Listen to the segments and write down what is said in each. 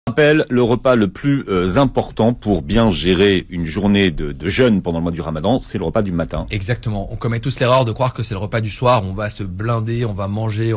Rappelle le repas le plus important pour bien gérer une journée de jeûne pendant le mois du Ramadan, c'est le repas du matin. Exactement. On commet tous l'erreur de croire que c'est le repas du soir, on va se blinder, on va manger.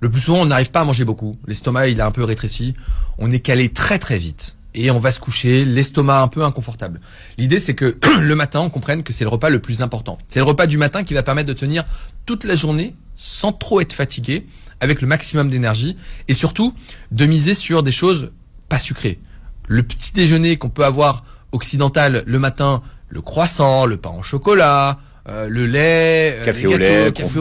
Le plus souvent, on n'arrive pas à manger beaucoup. L'estomac, il est un peu rétréci. On est calé très très vite. Et on va se coucher, l'estomac un peu inconfortable. L'idée, c'est que le matin, on comprenne que c'est le repas le plus important. C'est le repas du matin qui va permettre de tenir toute la journée sans trop être fatigué, avec le maximum d'énergie, et surtout de miser sur des choses pas sucrées. Le petit déjeuner qu'on peut avoir occidental le matin, le croissant, le pain au chocolat, le lait, café au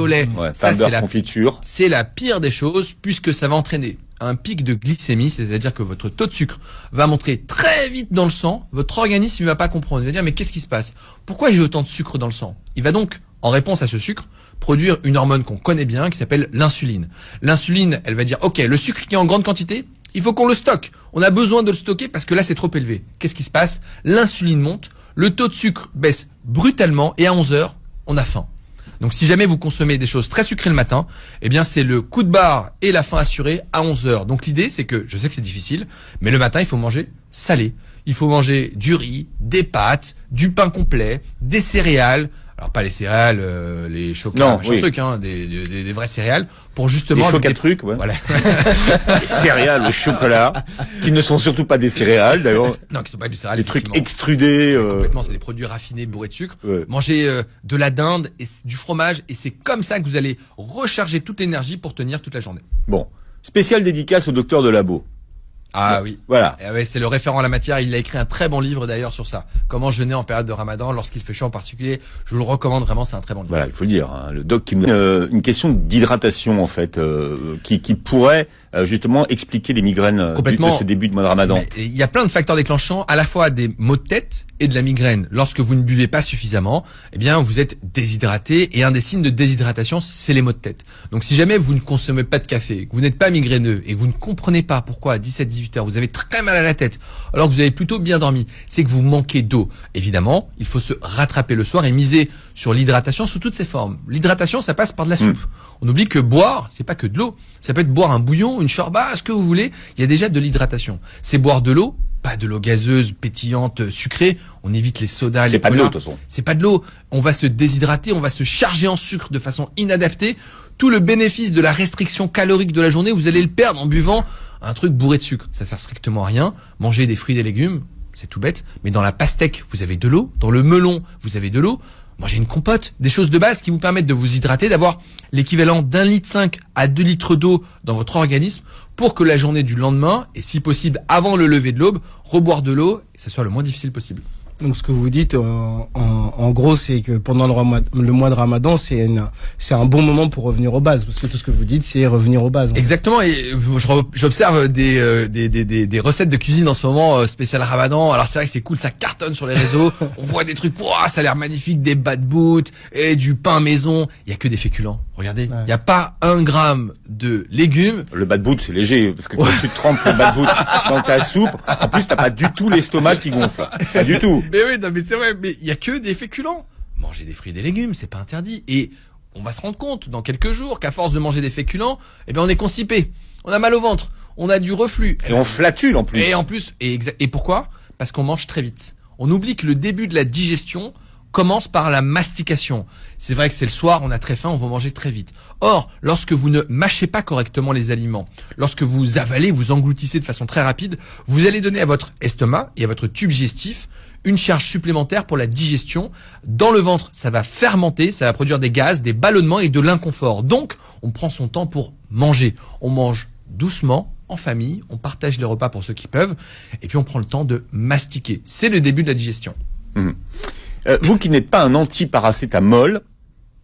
lait, ouais, ça c'est la confiture. C'est la pire des choses puisque ça va entraîner un pic de glycémie, c'est-à-dire que votre taux de sucre va monter très vite dans le sang, votre organisme il va pas comprendre, il va dire mais qu'est-ce qui se passe? Pourquoi j'ai autant de sucre dans le sang? Il va donc, en réponse à ce sucre, produire une hormone qu'on connaît bien qui s'appelle l'insuline. L'insuline, elle va dire OK, le sucre qui est en grande quantité, il faut qu'on le stocke. On a besoin de le stocker parce que là c'est trop élevé. Qu'est-ce qui se passe? L'insuline monte, le taux de sucre baisse brutalement et à 11 heures, on a faim. Donc si jamais vous consommez des choses très sucrées le matin, eh bien c'est le coup de barre et la faim assurée à 11 heures. Donc l'idée c'est que, je sais que c'est difficile, mais le matin il faut manger salé. Il faut manger du riz, des pâtes, du pain complet, des céréales. Alors pas les céréales, les chocolats, trucs, hein, des vraies céréales pour justement. Les chocs-trucs, ouais. Voilà. Les céréales, le chocolat, qui ne sont surtout pas des céréales d'ailleurs. Non, qui sont pas du céréal. Les trucs extrudés. Complètement, c'est des produits raffinés bourrés de sucre. Ouais. Mangez de la dinde et du fromage et c'est comme ça que vous allez recharger toute l'énergie pour tenir toute la journée. Bon, spéciale dédicace au docteur de Labo. Ah oui. Voilà. Ouais, c'est le référent à la matière. Il a écrit un très bon livre d'ailleurs sur ça. Comment jeûner en période de Ramadan lorsqu'il fait chaud en particulier. Je vous le recommande vraiment. C'est un très bon livre. Voilà, il faut le dire. Hein, le doc qui me une question d'hydratation en fait, qui pourrait justement expliquer les migraines de ce début de mois de Ramadan. Il y a plein de facteurs déclenchants, à la fois des maux de tête et de la migraine. Lorsque vous ne buvez pas suffisamment, eh bien vous êtes déshydraté et un des signes de déshydratation, c'est les maux de tête. Donc si jamais vous ne consommez pas de café, que vous n'êtes pas migraineux et que vous ne comprenez pas pourquoi à 17-18 heures vous avez très mal à la tête alors que vous avez plutôt bien dormi, c'est que vous manquez d'eau. Évidemment, il faut se rattraper le soir et miser sur l'hydratation sous toutes ses formes. L'hydratation, ça passe par de la soupe. On oublie que boire, c'est pas que de l'eau. Ça peut être boire un bouillon, une shorba, ce que vous voulez. Il y a déjà de l'hydratation. C'est boire de l'eau, pas de l'eau gazeuse, pétillante, sucrée. On évite les sodas, c'est pas de l'eau de toute façon. C'est pas de l'eau. On va se déshydrater, on va se charger en sucre de façon inadaptée. Tout le bénéfice de la restriction calorique de la journée, vous allez le perdre en buvant un truc bourré de sucre. Ça sert strictement à rien. Manger des fruits et des légumes, c'est tout bête. Mais dans la pastèque, vous avez de l'eau. Dans le melon, vous avez de l'eau. Mangez une compote, des choses de base qui vous permettent de vous hydrater, d'avoir l'équivalent d'1,5 litre à 2 litres d'eau dans votre organisme pour que la journée du lendemain, et si possible avant le lever de l'aube, reboire de l'eau et que ça soit le moins difficile possible. Donc ce que vous dites en gros, c'est que pendant le mois de Ramadan, c'est un bon moment pour revenir aux bases, parce que tout ce que vous dites, c'est revenir aux bases. Exactement, et j'observe des recettes de cuisine en ce moment spécial Ramadan. Alors c'est vrai que c'est cool, ça cartonne sur les réseaux. On voit des trucs, ouah, ça a l'air magnifique, des bad-boot et du pain maison. Il y a que des féculents. Regardez, il y a pas 1 gramme de légumes. Le bad-boot, c'est léger, parce que quand tu trempes le bad-boot dans ta soupe, en plus t'as pas du tout l'estomac qui gonfle. Pas du tout. Mais oui, non, mais c'est vrai, mais il y a que des féculents. Manger des fruits et des légumes, c'est pas interdit. Et on va se rendre compte dans quelques jours qu'à force de manger des féculents, eh bien on est constipé. On a mal au ventre. On a du reflux. Et on flatule en plus. Et pourquoi? Parce qu'on mange très vite. On oublie que le début de la digestion commence par la mastication. C'est vrai que c'est le soir, on a très faim, on va manger très vite. Or, lorsque vous ne mâchez pas correctement les aliments, lorsque vous avalez, vous engloutissez de façon très rapide, vous allez donner à votre estomac et à votre tube digestif une charge supplémentaire pour la digestion. Dans le ventre, ça va fermenter, ça va produire des gaz, des ballonnements et de l'inconfort. Donc, on prend son temps pour manger. On mange doucement, en famille, on partage les repas pour ceux qui peuvent, et puis on prend le temps de mastiquer. C'est le début de la digestion. Vous qui n'êtes pas un anti-paracétamol,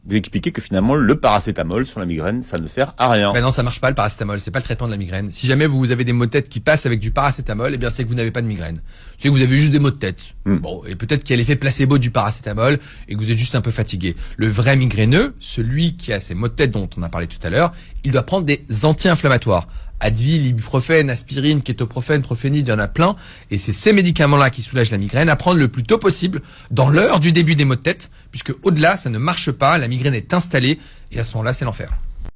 vous expliquez que finalement le paracétamol sur la migraine, ça ne sert à rien. Ben non, ça marche pas le paracétamol, c'est pas le traitement de la migraine. Si jamais vous avez des maux de tête qui passent avec du paracétamol, eh bien c'est que vous n'avez pas de migraine. C'est que vous avez juste des maux de tête. Bon, et peut-être qu'il y a l'effet placebo du paracétamol et que vous êtes juste un peu fatigué. Le vrai migraineux, celui qui a ces maux de tête dont on a parlé tout à l'heure, il doit prendre des anti-inflammatoires. Advil, ibuprofène, aspirine, kétoprophène, prophénide, il y en a plein. Et c'est ces médicaments-là qui soulagent la migraine à prendre le plus tôt possible, dans l'heure du début des maux de tête, puisque au-delà, ça ne marche pas, la migraine est installée, et à ce moment-là, c'est l'enfer.